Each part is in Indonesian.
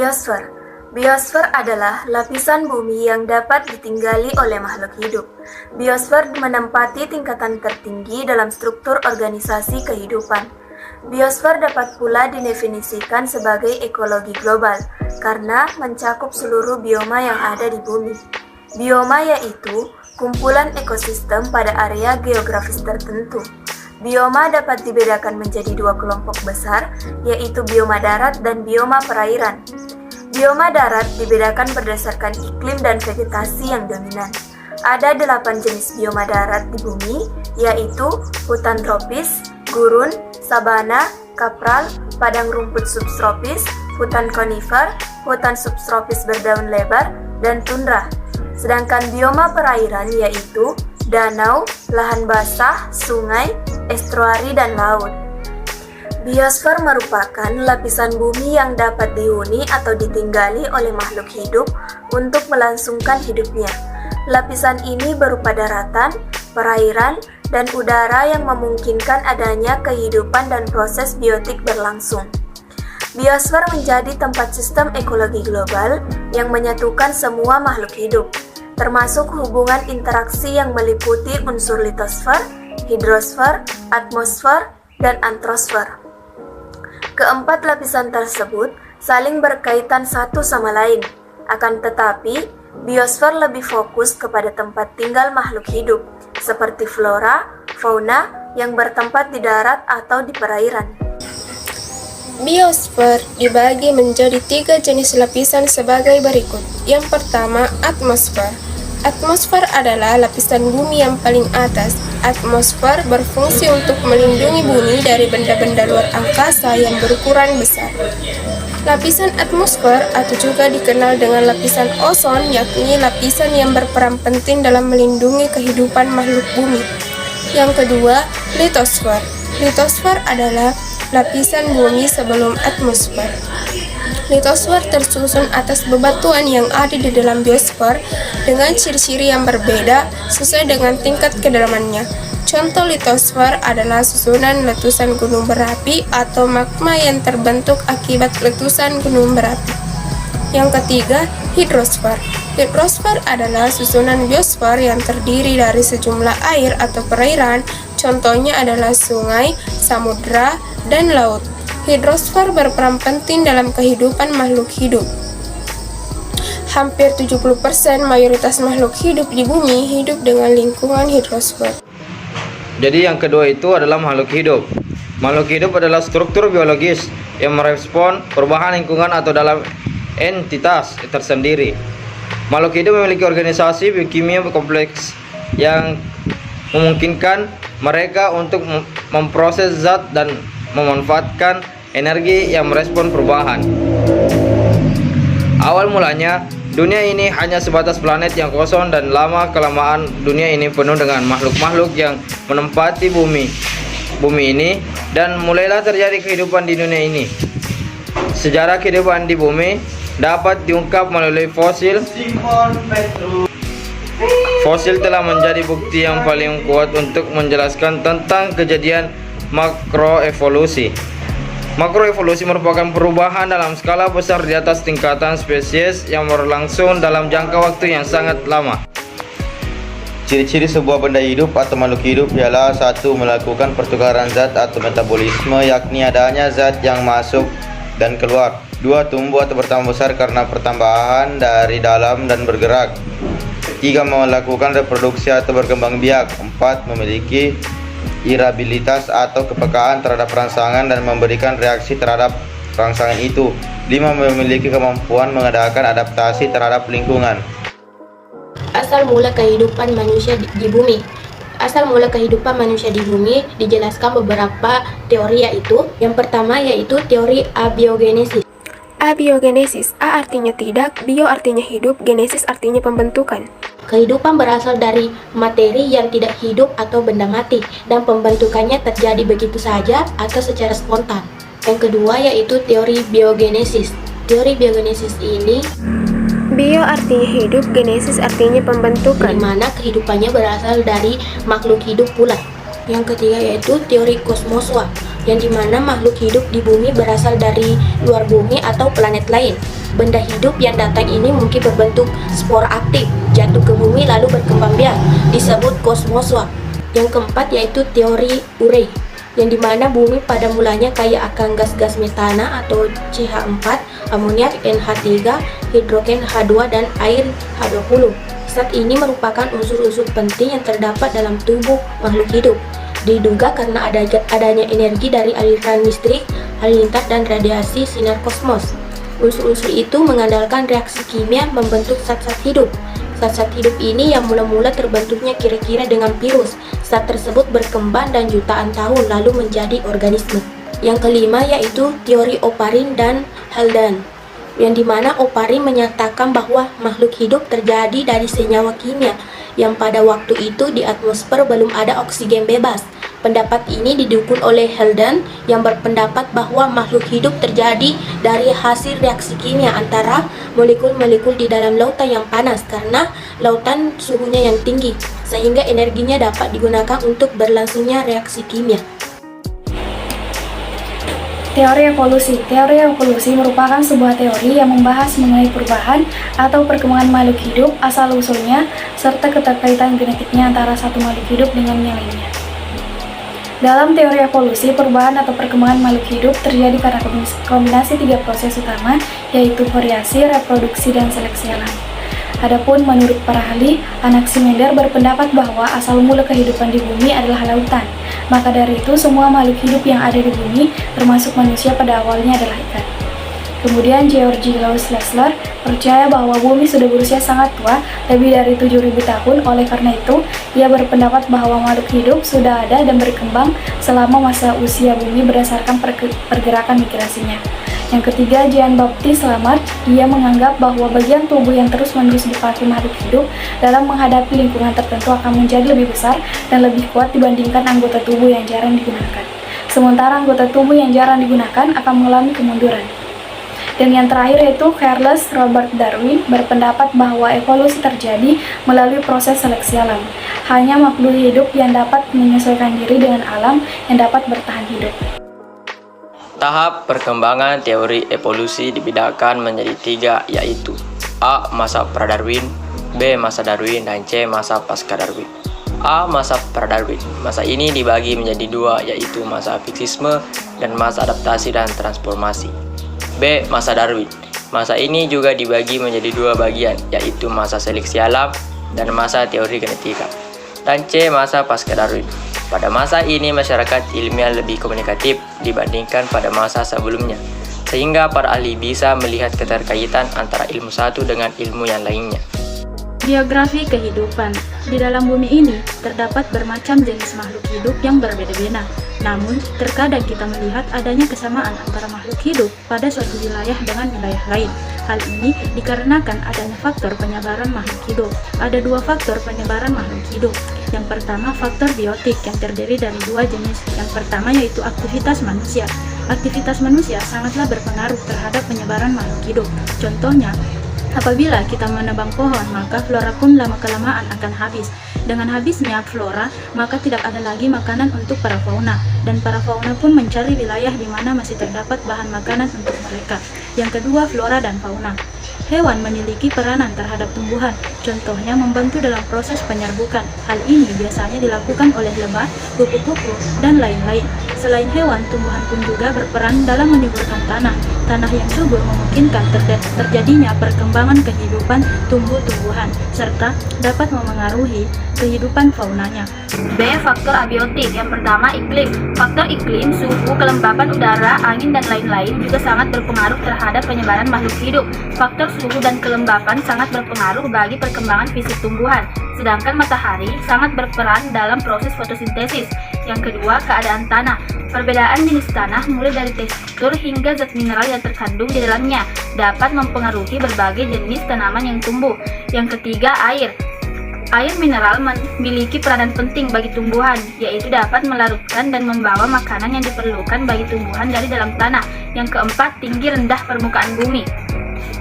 Biosfer. Biosfer adalah lapisan bumi yang dapat ditinggali oleh makhluk hidup. Biosfer menempati tingkatan tertinggi dalam struktur organisasi kehidupan. Biosfer dapat pula didefinisikan sebagai ekologi global karena mencakup seluruh bioma yang ada di bumi. Bioma yaitu kumpulan ekosistem pada area geografis tertentu. Bioma dapat dibedakan menjadi dua kelompok besar, yaitu bioma darat dan bioma perairan. Bioma darat dibedakan berdasarkan iklim dan vegetasi yang dominan. Ada 8 jenis bioma darat di bumi, yaitu hutan tropis, gurun, sabana, kapral, padang rumput subtropis, hutan konifer, hutan subtropis berdaun lebar, dan tundra. Sedangkan bioma perairan yaitu danau, lahan basah, sungai, estuari, dan laut. Biosfer merupakan lapisan bumi yang dapat dihuni atau ditinggali oleh makhluk hidup untuk melangsungkan hidupnya. Lapisan ini berupa daratan, perairan, dan udara yang memungkinkan adanya kehidupan dan proses biotik berlangsung. Biosfer menjadi tempat sistem ekologi global yang menyatukan semua makhluk hidup, termasuk hubungan interaksi yang meliputi unsur litosfer, hidrosfer, atmosfer, dan antrosfer. Keempat lapisan tersebut saling berkaitan satu sama lain, akan tetapi biosfer lebih fokus kepada tempat tinggal makhluk hidup, seperti flora, fauna yang bertempat di darat atau di perairan. Biosfer dibagi menjadi 3 jenis lapisan sebagai berikut. Yang pertama, atmosfer. Atmosfer adalah lapisan bumi yang paling atas. Atmosfer berfungsi untuk melindungi bumi dari benda-benda luar angkasa yang berukuran besar. Lapisan atmosfer atau juga dikenal dengan lapisan ozon, yakni lapisan yang berperan penting dalam melindungi kehidupan makhluk bumi. Yang kedua, litosfer. Litosfer adalah lapisan bumi sebelum atmosfer. Litosfer tersusun atas bebatuan yang ada di dalam biosfer dengan ciri-ciri yang berbeda sesuai dengan tingkat kedalamannya. Contoh litosfer adalah susunan letusan gunung berapi atau magma yang terbentuk akibat letusan gunung berapi. Yang ketiga, hidrosfer. Hidrosfer adalah susunan biosfer yang terdiri dari sejumlah air atau perairan, contohnya adalah sungai, samudra, dan laut. Hidrosfer berperan penting dalam kehidupan makhluk hidup. Hampir 70% mayoritas makhluk hidup di bumi hidup dengan lingkungan hidrosfer. Jadi yang kedua itu adalah makhluk hidup. Makhluk hidup adalah struktur biologis yang merespon perubahan lingkungan atau dalam entitas tersendiri. Makhluk hidup memiliki organisasi biokimia kompleks yang memungkinkan mereka untuk memproses zat dan memanfaatkan energi yang merespon perubahan. Awal mulanya, dunia ini hanya sebatas planet yang kosong dan lama-kelamaan dunia ini penuh dengan makhluk-makhluk yang menempati bumi ini dan mulailah terjadi kehidupan di dunia ini. Sejarah kehidupan di bumi dapat diungkap melalui fosil. Fosil telah menjadi bukti yang paling kuat untuk menjelaskan tentang kejadian makroevolusi. Makroevolusi merupakan perubahan dalam skala besar di atas tingkatan spesies yang berlangsung dalam jangka waktu yang sangat lama. Ciri-ciri sebuah benda hidup atau makhluk hidup ialah 1. Melakukan pertukaran zat atau metabolisme, yakni adanya zat yang masuk dan keluar. 2. Tumbuh atau bertambah besar karena pertambahan dari dalam dan bergerak. 3. Melakukan reproduksi atau berkembang biak. 4. Memiliki irabilitas atau kepekaan terhadap rangsangan dan memberikan reaksi terhadap rangsangan itu. 5. Memiliki kemampuan mengadakan adaptasi terhadap lingkungan. Asal mula kehidupan manusia di bumi. Asal mula kehidupan manusia di bumi dijelaskan beberapa teori, yaitu yang pertama yaitu teori abiogenesis. Abiogenesis, A artinya tidak, bio artinya hidup, genesis artinya pembentukan. Kehidupan berasal dari materi yang tidak hidup atau benda mati, dan pembentukannya terjadi begitu saja atau secara spontan. Yang kedua yaitu teori biogenesis. Teori biogenesis ini Bio artinya hidup, genesis artinya pembentukan, di mana kehidupannya berasal dari makhluk hidup pula. Yang ketiga yaitu teori kosmoswa, yang dimana makhluk hidup di bumi berasal dari luar bumi atau planet lain. Benda hidup yang datang ini mungkin berbentuk spor aktif, jatuh ke bumi lalu berkembang biak, disebut kosmoswap. Yang keempat yaitu teori Urey, yang dimana bumi pada mulanya kaya akan gas-gas metana atau CH4, amoniak NH3, hidrogen H2, dan air H20. Zat ini merupakan unsur-unsur penting yang terdapat dalam tubuh makhluk hidup. Diduga karena adanya energi dari aliran listrik, halilintar, dan radiasi sinar kosmos. Unsur-unsur itu mengandalkan reaksi kimia membentuk zat-zat hidup. Zat-zat hidup ini yang mula-mula terbentuknya kira-kira dengan virus. Zat tersebut berkembang dan jutaan tahun lalu menjadi organisme. Yang kelima yaitu teori Oparin dan Haldane, yang dimana Oparin menyatakan bahwa makhluk hidup terjadi dari senyawa kimia yang pada waktu itu di atmosfer belum ada oksigen bebas. Pendapat ini didukung oleh Haldane yang berpendapat bahwa makhluk hidup terjadi dari hasil reaksi kimia antara molekul-molekul di dalam lautan yang panas karena lautan suhunya yang tinggi, sehingga energinya dapat digunakan untuk berlangsungnya reaksi kimia. Teori evolusi. Teori evolusi merupakan sebuah teori yang membahas mengenai perubahan atau perkembangan makhluk hidup, asal-usulnya, serta keterkaitan genetiknya antara satu makhluk hidup dengan yang lainnya. Dalam teori evolusi, perubahan atau perkembangan makhluk hidup terjadi karena kombinasi tiga proses utama, yaitu variasi, reproduksi, dan seleksi alam. Adapun menurut para ahli, Anaximander berpendapat bahwa asal mula kehidupan di bumi adalah lautan. Maka dari itu, semua makhluk hidup yang ada di bumi, termasuk manusia pada awalnya adalah ikan. Kemudian George Louis Lasler percaya bahwa bumi sudah berusia sangat tua, lebih dari 7.000 tahun. Oleh karena itu, ia berpendapat bahwa makhluk hidup sudah ada dan berkembang selama masa usia bumi berdasarkan pergerakan migrasinya. Yang ketiga, Jean-Baptiste Lamarck, dia menganggap bahwa bagian tubuh yang terus-menerus dipakai makhluk hidup dalam menghadapi lingkungan tertentu akan menjadi lebih besar dan lebih kuat dibandingkan anggota tubuh yang jarang digunakan. Sementara anggota tubuh yang jarang digunakan akan mengalami kemunduran. Dan yang terakhir yaitu Charles Robert Darwin berpendapat bahwa evolusi terjadi melalui proses seleksi alam. Hanya makhluk hidup yang dapat menyesuaikan diri dengan alam yang dapat bertahan hidup. Tahap perkembangan teori evolusi dibedakan menjadi tiga, yaitu A. Masa pra-Darwin, B. Masa Darwin, dan C. Masa pasca Darwin. A. Masa pra-Darwin. Masa ini dibagi menjadi dua, yaitu masa fiksisme dan masa adaptasi dan transformasi. B. Masa Darwin. Masa ini juga dibagi menjadi dua bagian, yaitu masa seleksi alam dan masa teori genetika. Dan C. Masa pasca Darwin. Pada masa ini masyarakat ilmiah lebih komunikatif dibandingkan pada masa sebelumnya, sehingga para ahli bisa melihat keterkaitan antara ilmu satu dengan ilmu yang lainnya. Biografi kehidupan. Di dalam bumi ini terdapat bermacam jenis makhluk hidup yang berbeda-beda. Namun, terkadang kita melihat adanya kesamaan antara makhluk hidup pada suatu wilayah dengan wilayah lain. Hal ini dikarenakan adanya faktor penyebaran makhluk hidup. Ada dua faktor penyebaran makhluk hidup. Yang pertama, faktor biotik yang terdiri dari dua jenis. Yang pertama yaitu aktivitas manusia. Aktivitas manusia sangatlah berpengaruh terhadap penyebaran makhluk hidup. Contohnya, apabila kita menebang pohon, maka flora pun lama-kelamaan akan habis. Dengan habisnya flora, maka tidak ada lagi makanan untuk para fauna, dan para fauna pun mencari wilayah di mana masih terdapat bahan makanan untuk mereka. Yang kedua, flora dan fauna. Hewan memiliki peranan terhadap tumbuhan, contohnya membantu dalam proses penyerbukan. Hal ini biasanya dilakukan oleh lebah, kupu-kupu, dan lain-lain. Selain hewan, tumbuhan pun juga berperan dalam menyuburkan tanah. Tanah yang subur memungkinkan terjadinya perkembangan kehidupan tumbuh-tumbuhan, serta dapat memengaruhi kehidupan faunanya. B. Faktor abiotik. Yang pertama, iklim. Faktor iklim, suhu, kelembapan udara, angin, dan lain-lain juga sangat berpengaruh terhadap penyebaran makhluk hidup. Faktor suhu dan kelembapan sangat berpengaruh bagi perkembangan fisik tumbuhan, sedangkan matahari sangat berperan dalam proses fotosintesis. Yang kedua, keadaan tanah. Perbedaan jenis tanah mulai dari tekstur hingga zat mineral yang terkandung di dalamnya dapat mempengaruhi berbagai jenis tanaman yang tumbuh. Yang ketiga, air. Air mineral memiliki peranan penting bagi tumbuhan, yaitu dapat melarutkan dan membawa makanan yang diperlukan bagi tumbuhan dari dalam tanah. Yang keempat, tinggi rendah permukaan bumi.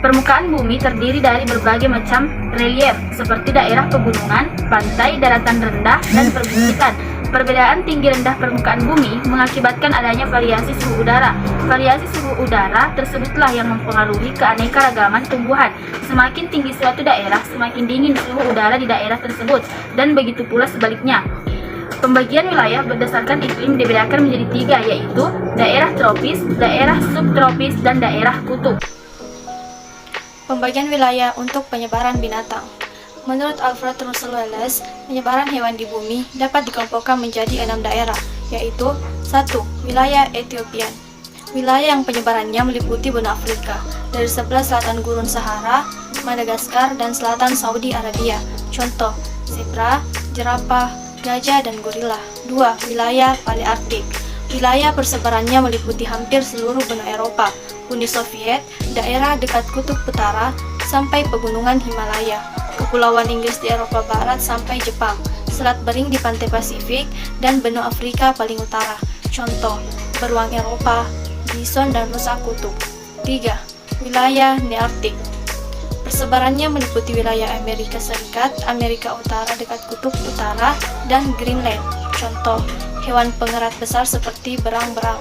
Permukaan bumi terdiri dari berbagai macam relief, seperti daerah pegunungan, pantai, daratan rendah, dan perbukitan. Perbedaan tinggi rendah permukaan bumi mengakibatkan adanya variasi suhu udara. Variasi suhu udara tersebutlah yang mempengaruhi keanekaragaman tumbuhan. Semakin tinggi suatu daerah, semakin dingin suhu udara di daerah tersebut, dan begitu pula sebaliknya. Pembagian wilayah berdasarkan iklim dibedakan menjadi 3, yaitu daerah tropis, daerah subtropis, dan daerah kutub. Pembagian wilayah untuk penyebaran binatang. Menurut Alfred Russel Wallace, penyebaran hewan di bumi dapat dikelompokkan menjadi 6 daerah, yaitu 1. Wilayah Etiopian. Wilayah yang penyebarannya meliputi benua Afrika, dari sebelah selatan Gurun Sahara, Madagaskar, dan selatan Saudi Arabia. Contoh, zebra, jerapah, gajah, dan gorila. 2. Wilayah Palearktik. Wilayah persebarannya meliputi hampir seluruh benua Eropa, Uni Soviet, daerah dekat Kutub Utara, sampai pegunungan Himalaya, Kepulauan Inggris di Eropa Barat sampai Jepang, Selat Bering di pantai Pasifik, dan benua Afrika paling utara. Contoh, beruang Eropa, bison, dan rusa kutub. 3. Wilayah Nearktik. Persebarannya meliputi wilayah Amerika Serikat, Amerika Utara dekat Kutub Utara, dan Greenland. Contoh, hewan pengerat besar seperti berang-berang.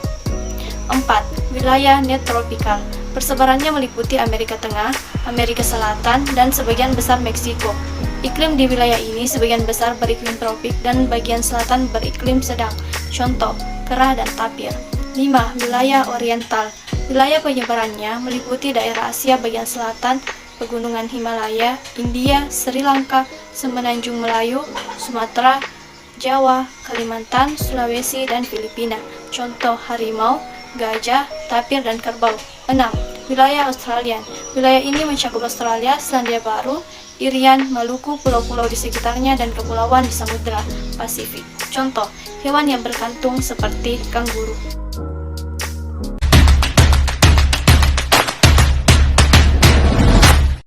4. Wilayah Neotropikal. Persebarannya meliputi Amerika Tengah, Amerika Selatan, dan sebagian besar Meksiko. Iklim di wilayah ini sebagian besar beriklim tropik dan bagian selatan beriklim sedang. Contoh, kerah dan tapir. 5. Wilayah Oriental. Wilayah penyebarannya meliputi daerah Asia bagian selatan, pegunungan Himalaya, India, Sri Lanka, Semenanjung Melayu, Sumatera, Jawa, Kalimantan, Sulawesi, dan Filipina. Contoh, harimau, gajah, tapir, dan kerbau. 6. Wilayah Australian. Wilayah ini mencakup Australia, Selandia Baru, Irian, Maluku, pulau-pulau di sekitarnya, dan kepulauan di Samudra Pasifik. Contoh, hewan yang berkantung seperti kanguru.